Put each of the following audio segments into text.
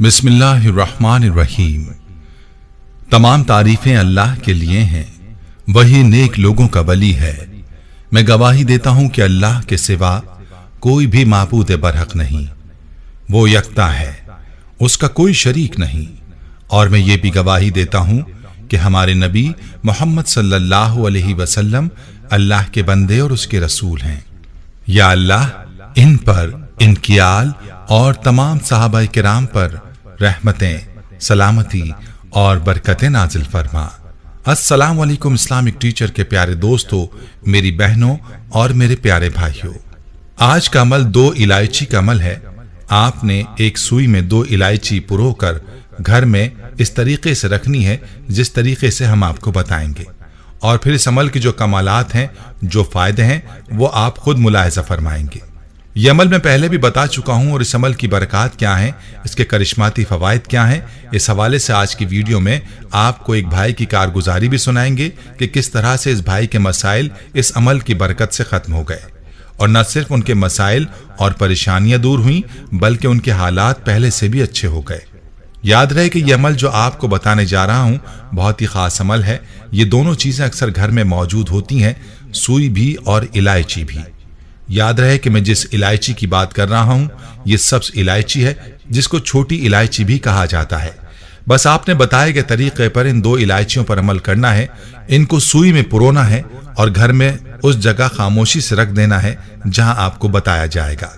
बिस्मिल्लाहिर्रहमानिर्रहीम। तमाम तारीफें अल्लाह के लिए हैं, वही नेक लोगों का वली है। मैं गवाही देता हूं कि अल्लाह के सिवा कोई भी माबूद बरहक नहीं, वो यकता है, उसका कोई शरीक नहीं। और मैं ये भी गवाही देता हूं कि हमारे नबी मोहम्मद सल्लल्लाहु अलैहि वसल्लम अल्लाह के बंदे और उसके रसूल हैं। या अल्लाह इन पर, इनकी आल और तमाम सहाबा किराम पर रहमतें, सलामती और बरकतें नाजिल फरमा। अस्सलाम वालेकुम इस्लामिक टीचर के प्यारे दोस्तों, मेरी बहनों और मेरे प्यारे भाइयों, आज का अमल 2 इलायची का अमल है। आपने एक सुई में 2 इलायची पुरोकर घर में इस तरीके से रखनी है जिस तरीके से हम आपको बताएंगे, और फिर इस अमल के जो कमालात हैं, जो फायदे हैं, वो आप खुद मुलाहिजा फरमाएंगे। यह अमल मैं पहले भी बता चुका हूं, और इस अमल की बरकत क्या है, इसके करिश्माती फवायद क्या हैं, इस हवाले से आज की वीडियो में आपको एक भाई की कारगुजारी भी सुनाएंगे कि किस तरह से इस भाई के मसाइल इस अमल की बरकत से खत्म हो गए, और न सिर्फ उनके मसाइल और परेशानियां दूर हुई बल्कि उनके हालात पहले से भी अच्छे हो गए। याद रहे कि यह अमल जो आपको बताने जा रहा हूं बहुत ही खास अमल है। ये दोनों चीजें अक्सर घर में मौजूद होती हैं, सुई भी और इलायची भी। याद रहे कि मैं जिस इलायची की बात कर रहा हूं ये सब्ज इलायची है, जिसको छोटी इलायची भी कहा जाता है। बस आपने बताए गए तरीके पर इन 2 इलायचियों पर अमल करना है। इनको सुई में पुरोना है और घर में उस जगह खामोशी से रख देना है जहां आपको बताया जाएगा।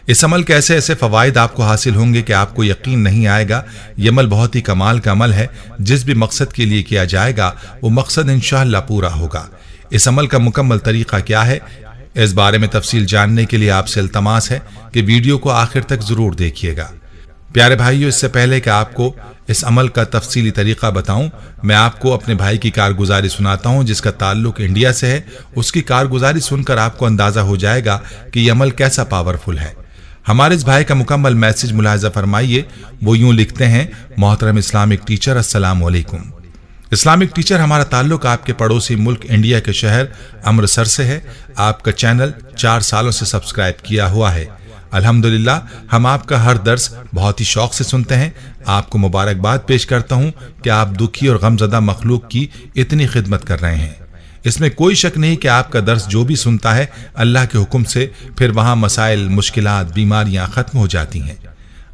इस अमल के ऐसे ऐसे फवायद आपको हासिल होंगे कि आपको यकीन नहीं आएगा। यह अमल बहुत ही कमाल का अमल है। जिस भी मकसद के लिए किया जाएगा वो मकसद इंशाअल्लाह पूरा होगा। इस अमल का मुकम्मल तरीका क्या है, इस बारे में तफसील जानने के लिए आपसे इल्तमास है कि वीडियो को आखिर तक जरूर देखिएगा। प्यारे भाइयों, इससे पहले कि आपको इस अमल का तफसीली तरीका बताऊं, मैं आपको अपने भाई की कारगुजारी सुनाता हूं जिसका ताल्लुक इंडिया से है। उसकी कारगुजारी सुनकर आपको अंदाजा हो जाएगा कि यह अमल कैसा पावरफुल है। हमारे इस भाई का मुकम्मल मैसेज मुलाहिजा फरमाइए। वो यूं लिखते हैं, मोहतरम इस्लामिक टीचर, अस्सलाम वालेकुम। इस्लामिक टीचर, हमारा ताल्लुक आपके पड़ोसी मुल्क इंडिया के शहर अमृतसर से है। आपका चैनल 4 सालों से सब्सक्राइब किया हुआ है। अल्हम्दुलिल्लाह, हम आपका हर दर्स बहुत ही शौक से सुनते हैं। आपको मुबारकबाद पेश करता हूं कि आप दुखी और गमजदा मखलूक की इतनी खिदमत कर रहे हैं। इसमें कोई शक नहीं कि आपका दर्स जो भी सुनता है अल्लाह के हुक्म से फिर वहां मसाइल, मुश्किलात, बीमारियां खत्म हो जाती हैं।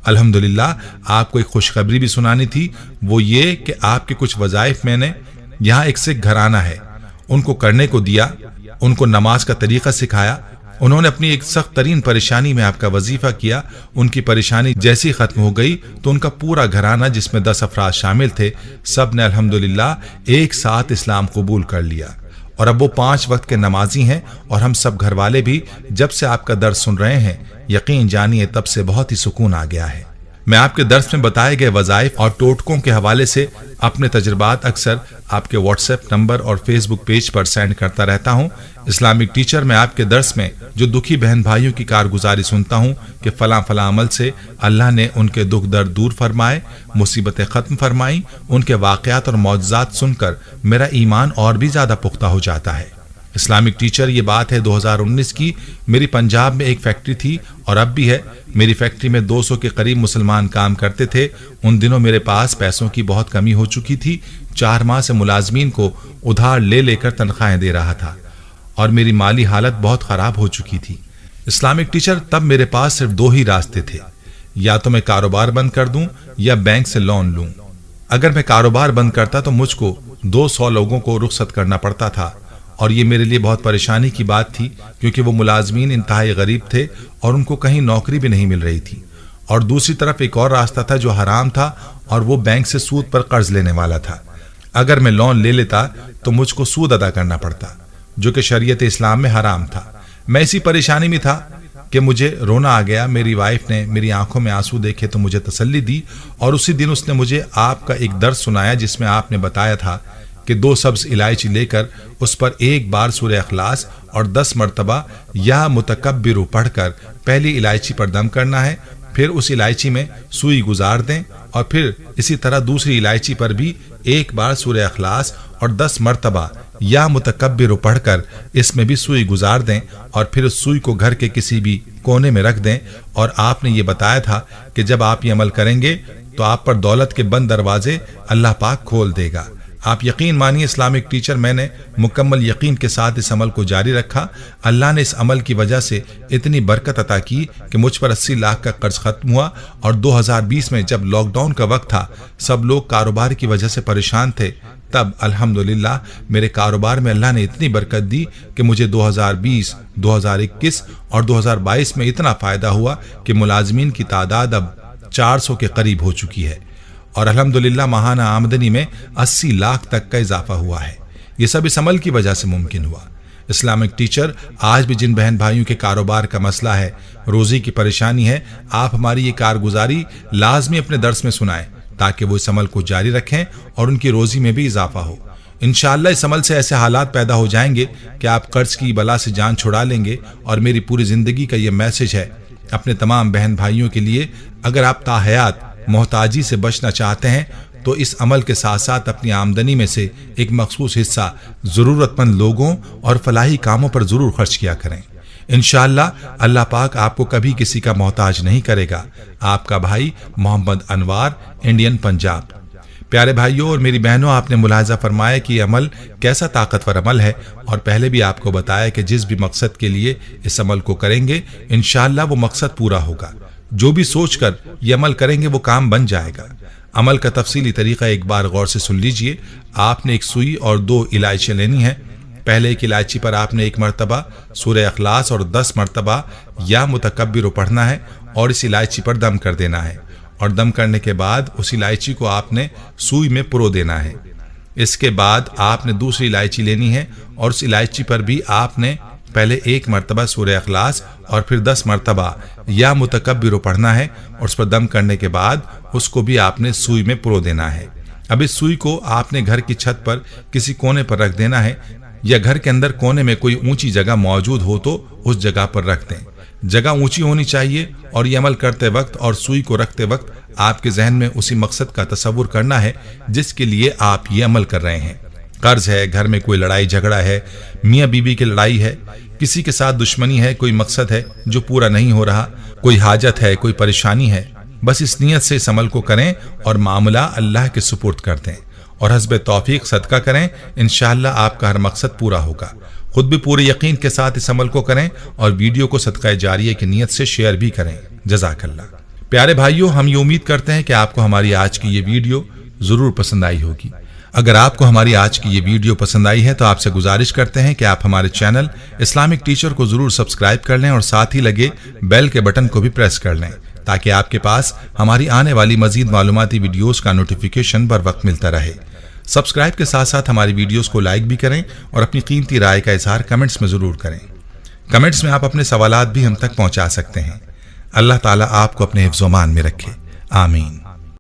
अल्हम्दुलिल्लाह, आपको एक खुशखबरी भी सुनानी थी। वो ये कि आपके कुछ वज़ाइफ मैंने यहाँ एक सिख घराना है उनको करने को दिया। उनको नमाज का तरीका सिखाया। उन्होंने अपनी एक सख्त तरीन परेशानी में आपका वजीफा किया। उनकी परेशानी जैसी खत्म हो गई तो उनका पूरा घराना, जिसमें 10 अफराद शामिल थे, सब ने अल्हम्दुलिल्लाह एक साथ इस्लाम कबूल कर लिया, और अब वो 5 वक्त के नमाजी हैं। और हम सब घर वाले भी जब से आपका दर्स सुन रहे हैं, यकीन जानिए तब से बहुत ही सुकून आ गया है। मैं आपके दर्स में बताए गए वज़ाइफ और टोटकों के हवाले से अपने तजुर्बात अक्सर आपके व्हाट्सएप नंबर और फेसबुक पेज पर सेंड करता रहता हूं। इस्लामिक टीचर, मैं आपके दर्स में जो दुखी बहन भाइयों की कारगुजारी सुनता हूं कि फला फला अमल से अल्लाह ने उनके दुख दर्द दूर फरमाए, मुसीबतें खत्म फरमाई, उनके वाक़यात और मौजज़ात सुनकर मेरा ईमान और भी ज्यादा पुख्ता हो जाता है। इस्लामिक टीचर, ये बात है 2019 की। मेरी पंजाब में एक फैक्ट्री थी और अब भी है। मेरी फैक्ट्री में 200 के करीब मुसलमान काम करते थे। उन दिनों मेरे पास पैसों की बहुत कमी हो चुकी थी। 4 माह से मुलाजमीन को उधार ले लेकर तनख्वाहें दे रहा था और मेरी माली हालत बहुत खराब हो चुकी थी। इस्लामिक टीचर, तब मेरे पास सिर्फ 2 ही रास्ते थे, या तो मैं कारोबार बंद कर दूं या बैंक से लोन लूं। अगर मैं कारोबार बंद करता तो मुझको 200 लोगों को रुखसत करना पड़ता था, और ये मेरे लिए बहुत परेशानी की बात थी क्योंकि वो मुलाजमीन इंतहाई गरीब थे और उनको कहीं नौकरी भी नहीं मिल रही थी। और दूसरी तरफ एक और रास्ता था जो हराम था, और वो बैंक से सूद पर कर्ज लेने वाला था। अगर मैं लोन ले लेता तो मुझको सूद अदा करना पड़ता, जो कि शरीयत इस्लाम में हराम था। मैं इसी परेशानी में था कि मुझे रोना आ गया। मेरी वाइफ ने मेरी आंखों में आंसू देखे तो मुझे तसल्ली दी, और उसी दिन उसने मुझे आपका एक दर्स सुनाया जिसमें आपने बताया था कि 2 सब्ज इलायची लेकर उस पर एक बार सूरह इखलास और 10 मरतबा या मुतकब्बिर पढ़कर पहली इलायची पर दम करना है। फिर उस इलायची में सुई गुजार दें, और फिर इसी तरह दूसरी इलायची पर भी एक बार सूरह इखलास और 10 मरतबा या मुतकब्बिर पढ़कर इसमें भी सुई गुजार दें, और फिर उस सुई को घर के किसी भी कोने में रख दें। और आपने ये बताया था कि जब आप ये अमल करेंगे تو آپ پر دولت کے بند دروازے اللہ پاک کھول دے گا۔ آپ یقین مانیے اسلامک ٹیچر، میں نے مکمل یقین کے ساتھ اس عمل کو جاری رکھا۔ اللہ نے اس عمل کی وجہ سے اتنی برکت عطا کی کہ مجھ پر 80 لاکھ کا قرض ختم ہوا، اور 2020 میں جب لاک ڈاؤن کا وقت تھا، سب لوگ کاروبار کی وجہ سے پریشان تھے، تب الحمدللہ میرے کاروبار میں اللہ نے اتنی برکت دی کہ مجھے 2020، 2021 اور 2022 میں اتنا فائدہ ہوا کہ ملازمین کی تعداد اب 400 کے قریب ہو چکی ہے، اور الحمدللہ ماہانہ آمدنی میں 80 لاکھ تک کا اضافہ ہوا ہے۔ یہ سب اس عمل کی وجہ سے ممکن ہوا۔ اسلامک ٹیچر، آج بھی جن بہن بھائیوں کے کاروبار کا مسئلہ ہے، روزی کی پریشانی ہے، آپ ہماری یہ کارگزاری لازمی اپنے درس میں سنائیں تاکہ وہ اس عمل کو جاری رکھیں اور ان کی روزی میں بھی اضافہ ہو۔ انشاءاللہ اس عمل سے ایسے حالات پیدا ہو جائیں گے کہ آپ قرض کی بلا سے جان چھڑا لیں گے، اور میری پوری زندگی کا یہ میسج ہے اپنے تمام بہن بھائیوں کے لیے، اگر آپ تاحیات محتاجی سے بچنا چاہتے ہیں تو اس عمل کے ساتھ ساتھ اپنی آمدنی میں سے ایک مخصوص حصہ ضرورت مند لوگوں اور فلاحی کاموں پر ضرور خرچ کیا کریں۔ انشاءاللہ اللہ پاک آپ کو کبھی کسی کا محتاج نہیں کرے گا۔ آپ کا بھائی محمد انوار، انڈین پنجاب۔ پیارے بھائیوں اور میری بہنوں، آپ نے ملاحظہ فرمایا کہ یہ عمل کیسا طاقتور عمل ہے، اور پہلے بھی آپ کو بتایا کہ جس بھی مقصد کے لیے اس عمل کو کریں گے انشاءاللہ وہ مقصد پورا ہوگا۔ جو بھی سوچ کر یہ عمل کریں گے وہ کام بن جائے گا۔ عمل کا تفصیلی طریقہ ایک بار غور سے سن لیجئے۔ آپ نے ایک سوئی اور 2 الائچیاں لینی ہیں۔ پہلے ایک الائچی پر آپ نے 1 مرتبہ سورہ اخلاص اور 10 مرتبہ یا متکبر پڑھنا ہے، اور اس الائچی پر دم کر دینا ہے، اور دم کرنے کے بعد اس الائچی کو آپ نے سوئی میں پرو دینا ہے۔ اس کے بعد آپ نے دوسری الائچی لینی ہے، اور اس الائچی پر بھی آپ نے پہلے 1 مرتبہ سورہ اخلاص اور پھر 10 مرتبہ یا متکبر پڑھنا ہے، اور اس پر دم کرنے کے بعد اس کو بھی آپ نے سوئی میں پرو دینا ہے۔ اب اس سوئی کو آپ نے گھر کی چھت پر کسی کونے پر رکھ دینا ہے، یا گھر کے اندر کونے میں کوئی اونچی جگہ موجود ہو تو اس جگہ پر رکھ دیں۔ جگہ اونچی ہونی چاہیے، اور یہ عمل کرتے وقت اور سوئی کو رکھتے وقت آپ کے ذہن میں اسی مقصد کا تصور کرنا ہے جس کے لیے آپ یہ عمل کر رہے ہیں۔ قرض ہے، گھر میں کوئی لڑائی جھگڑا ہے، میاں بیوی کی لڑائی ہے، کسی کے ساتھ دشمنی ہے، کوئی مقصد ہے جو پورا نہیں ہو رہا، کوئی حاجت ہے، کوئی پریشانی ہے، بس اس نیت سے اس عمل کو کریں اور معاملہ اللہ کے سپرد کر دیں، اور حسب توفیق صدقہ کریں۔ انشاءاللہ آپ کا ہر مقصد پورا ہوگا۔ خود بھی پورے یقین کے ساتھ اس عمل کو کریں، اور ویڈیو کو صدقہ جاریہ کی نیت سے شیئر بھی کریں۔ جزاک اللہ۔ پیارے بھائیوں، ہم یہ امید کرتے ہیں کہ آپ کو ہماری آج کی یہ ویڈیو ضرور پسند آئی ہوگی۔ اگر آپ کو ہماری آج کی یہ ویڈیو پسند آئی ہے تو آپ سے گزارش کرتے ہیں کہ آپ ہمارے چینل اسلامک ٹیچر کو ضرور سبسکرائب کر لیں، اور ساتھ ہی لگے بیل کے بٹن کو بھی پریس کر لیں تاکہ آپ کے پاس ہماری آنے والی مزید معلوماتی ویڈیوز کا نوٹیفیکیشن بر وقت ملتا رہے۔ سبسکرائب کے ساتھ ساتھ ہماری ویڈیوز کو لائک بھی کریں، اور اپنی قیمتی رائے کا اظہار کمنٹس میں ضرور کریں۔ کمنٹس میں آپ اپنے سوالات بھی ہم تک پہنچا سکتے ہیں۔ اللہ تعالیٰ آپ کو اپنے حفظ و امان میں رکھے، آمین۔